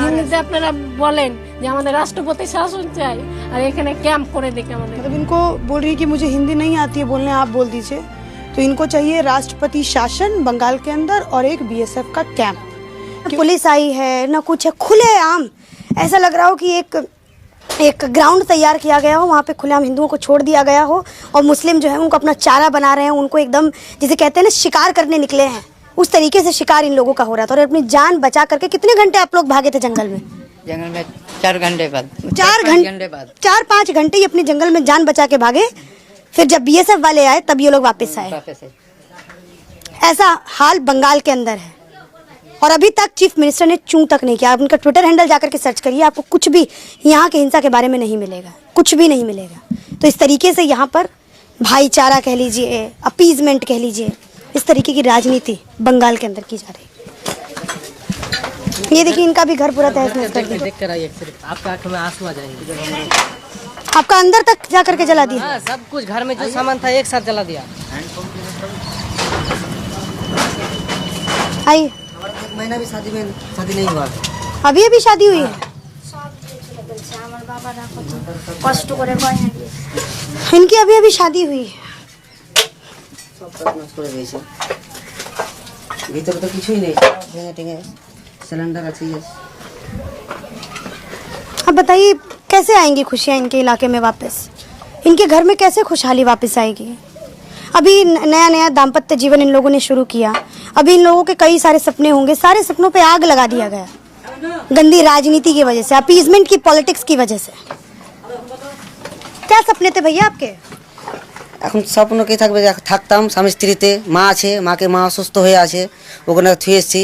হিন্দিতে আপনারা বলেন যে আমাদের রাষ্ট্রপতি শাসন চাই আর এখানে ক্যাম্প করে দেখে আমাদের। मतलब इनको बोल रही है कि मुझे हिंदी नहीं आती है बोलने, आप बोल दीजिए। तो इनको चाहिए राष्ट्रपति शासन बंगाल के अंदर और एक बीएसएफ का कैंप। पुलिस आई है ना कुछ है, खुले आम ऐसा लग रहा हो कि एक ग्राउंड तैयार किया गया हो, वहाँ पे खुलेआम हिंदुओं को छोड़ दिया गया हो और मुस्लिम जो है उनको अपना चारा बना रहे हैं, उनको एकदम जिसे कहते हैं ना शिकार करने निकले हैं, उस तरीके से शिकार इन लोगों का हो रहा था। और अपनी जान बचा करके कितने घंटे आप लोग भागे थे जंगल में? 4 घंटे बाद 4-5 घंटे ये अपने जंगल में जान बचा के भागे। फिर जब बीएसएफ वाले आए तब ये लोग वापस आए। ऐसा हाल बंगाल के अंदर है और अभी तक चीफ मिनिस्टर ने चूं तक नहीं किया। आप उनका ट्विटर हैंडल जाकर के सर्च करिए, आपको कुछ भी यहाँ के हिंसा के बारे में नहीं मिलेगा, कुछ भी नहीं मिलेगा। तो इस तरीके से यहाँ पर भाईचारा कह लीजिए, अपीजमेंट कह लीजिए, इस तरीके की राजनीति बंगाल के अंदर की जा रही है। ये देखिए इनका भी घर पूरा तहस नहस कर दिया। देख कर आइए, सिर्फ आपका आंख में आंसू आ जाएंगे। आपका अंदर तक जा करके जला दिया? हाँ, सब कुछ घर में जो सामान था एक साथ जला दिया। आइए, 1 महीना भी शादी नहीं हुआ। अभी अभी शादी हुई है? इनकी अभी अभी शादी हुई है। भीतर तो कुछ ही नहीं, सिलेंडर अच्छी है। अब बताइए कैसे आएंगी खुशियाँ इनके इलाके में वापस? इनके घर में कैसे खुशहाली वापस आएगी? अभी नया नया दाम्पत्य जीवन इन लोगों ने शुरू किया, अभी इन लोगों के कई सारे सपने होंगे, सारे सपनों पे आग लगा दिया गया गंदी राजनीति की वजह से, अपीजमेंट की पॉलिटिक्स की वजह से। क्या सपने थे भैया आपके? এখন স্বপ্ন কি থাকবে, থাকতাম স্বামী স্ত্রীতে, মা আছে, মাকে মা অসুস্থ হয়ে আছে, ওখানে থুয়ে এসেছি।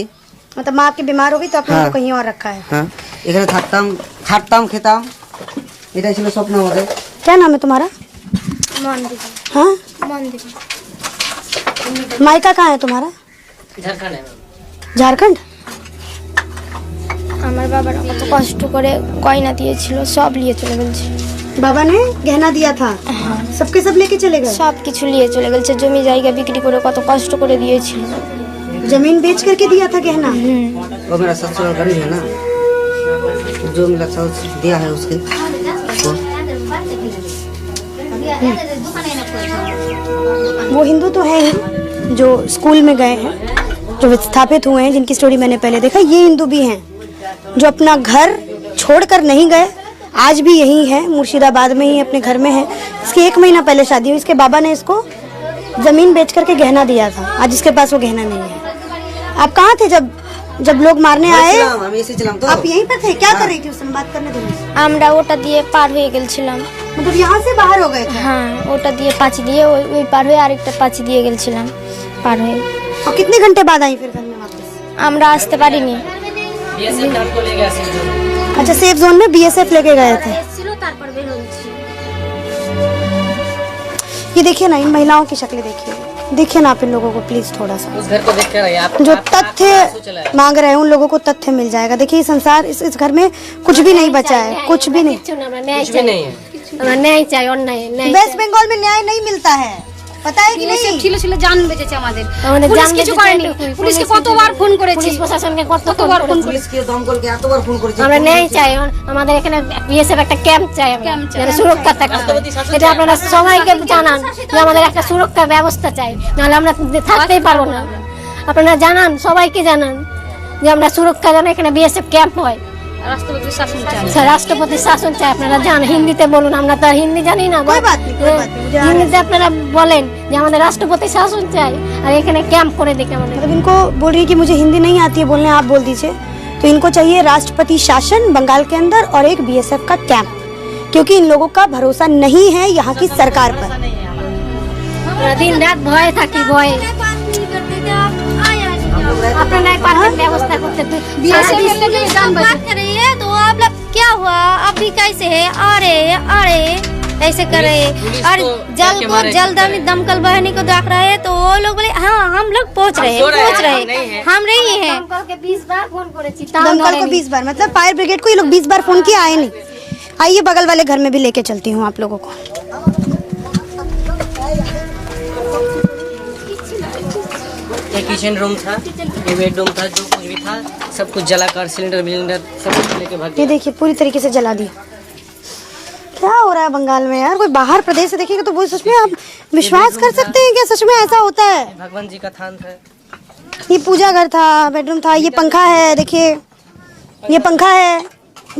मतलब माँ आपकी बीमार हो गई तो आपने उनको कहीं और रखा है? হ্যাঁ, এখানে থাকতাম, খাটতাম, খেতাম, এটাই ছিল স্বপ্ন আমাদের। क्या नाम है तुम्हारा? हाँ, मायका कहाँ है तुम्हारा? झारखंड है। झारखंड? আমার বাবার কত কষ্ট করে গয়না দিয়েছিল, সব নিয়ে চলে গেছে। बाबा ने गहना दिया था, सबके सब लेके चले गए? সব কিছু নিয়ে চলে গেছে, জমি জায়গা বিক্রি করে কত কষ্ট করে দিয়েছিল। जमीन बेच करके दिया था गहना? वो मेरा ससुर गरीब है ना, जो मिला था दिया है उसके। वो हिंदू तो है ही जो स्कूल में गए हैं, जो विस्थापित हुए हैं, जिनकी स्टोरी मैंने पहले देखा। ये हिंदू भी हैं जो अपना घर छोड़कर नहीं गए, आज भी यही है, मुर्शिदाबाद में ही अपने घर में है। इसकी 1 महीना पहले शादी हुई, इसके बाबा ने इसको जमीन बेच करके गहना दिया था, आज इसके पास वो गहना नहीं है। आप कहाँ थे जब लोग मारने आए? আমি এসে ছিলাম তো। आप यहीं पर थे? क्या कर रही थी उस समय? बात करने दो। আমরা ওটা দিয়ে পার হয়ে গেছিলাম। मतलब यहाँ से बाहर हो गए थे? হ্যাঁ, ওটা দিয়ে পাঁচি দিয়ে ওই পার হয়ে আরেকটা পাঁচি দিয়ে গেছিলাম পার হয়ে। और कितने घंटे बाद आई फिर घर में वापस? আমরা আসতে পারিনি। बीएसएफ ने हमको ले गया सेफ जोन। अच्छा, सेफ जोन में बीएसएफ लेके गए थे। ये देखिए ना, इन महिलाओं की शक्लें देखिए, देखिए ना आप इन लोगों को प्लीज थोड़ा सा। उस घर को देख कर आइए, आप जो आपका आंसू चला तथ्य है। मांग रहे हैं उन लोगों को तथ्य मिल जाएगा। देखिए संसार, इस घर में कुछ भी नहीं बचा है, कुछ भी नहीं। कुछ भी नहीं है। আমরা ন্যায় চাই, অন্যায় ন্যায়। वेस्ट बंगाल में न्याय नहीं मिलता है, पता है कि नहीं? ছিল জান বেঁচেছে আমাদের। আমাদের পুলিশ জান কিছু বেঁচেছে, করেনি। পুলিশকে কতবার ফোন করেছি, পুলিশ প্রশাসনকে কতবার কতবার ফোন ফোন করেছি। পুলিশকে দমকলকে এতবার ফোন করেছি। আমরা ন্যায় চাই, আমাদের এখানে বিএসএফ একটা ক্যাম্প চাই, যেন সুরক্ষা থাকে। এটা আপনারা সবাইকে জানান যে আমাদের একটা সুরক্ষা ব্যবস্থা চাই, নাহলে আমরা থাকতেই পারবো না। আপনারা জানান, সবাইকে জানান যে আমরা সুরক্ষা যেন এখানে বিএসএফ ক্যাম্প হয়। রাষ্ট্রপতি শাসন চাই। রাষ্ট্রপতি শাসন চাই। আপনারা জান, হিন্দিতে বলুন, আমরা তো আর হিন্দি জানি না। कोई बात नहीं, कोई बात नहीं, मुझे आ रहा है। হিন্দিতে আপনারা বলেন যে আমাদের রাষ্ট্রপতি শাসন চাই আর এখানে ক্যাম্প করে দেখে আমাদের। मतलब इनको बोल रही है कि मुझे हिंदी नहीं आती है बोलने, आप बोल दीजिए। तो इनको चाहिए राष्ट्रपति शासन बंगाल के अंदर और एक बीएसएफ का कैंप, क्योंकि इन लोगों का भरोसा नहीं है यहाँ की सरकार पर। দিন রাত ভয়ে থাকি, ভয়ে। আপনারা পারবেন ব্যবস্থা করতে? बात कर रही है तो आप लोग क्या हुआ, अभी कैसे है, आ रहे ऐसे कर रहे हैं। और जल को जलदमी दमकल बहनी को देख रहे हैं तो वो लोग बोले हाँ हम लोग पहुँच रहे हैं, हम नहीं है। दमकल के 20 बार फोन করেছি, दमकल को 20 बार, मतलब फायर ब्रिगेड को ये लोग 20 बार फोन किया, आए नहीं। आइए बगल वाले घर में भी लेके चलती हूँ आप लोगों को। ये किचन रूम था, ये बेडरूम था, जो कुछ भी था सब कुछ जलाकर सिलेंडर सब कुछ लेके भाग ये गया। देखिए पूरी तरीके से जला दिया। क्या हो रहा है बंगाल में यार? कोई बाहर प्रदेश से देखेगा तो वो सच में आप विश्वास कर सकते हैं क्या सच में ऐसा होता है? भगवान जी का थान था। ये पूजा घर था, बेडरूम था, ये पंखा है, देखिए ये पंखा है,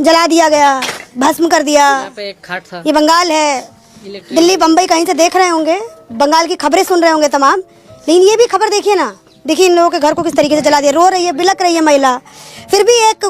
जला दिया गया, भस्म कर दिया। यहाँ पे एक खाट था। ये बंगाल है, दिल्ली बम्बई कहीं से देख रहे होंगे, बंगाल की खबरें सुन रहे होंगे तमाम, लेकिन ये भी खबर देखिए ना, देखिए इन लोगों के घर को किस तरीके से जला दिया। रो रही है, बिलक रही है महिला, फिर भी एक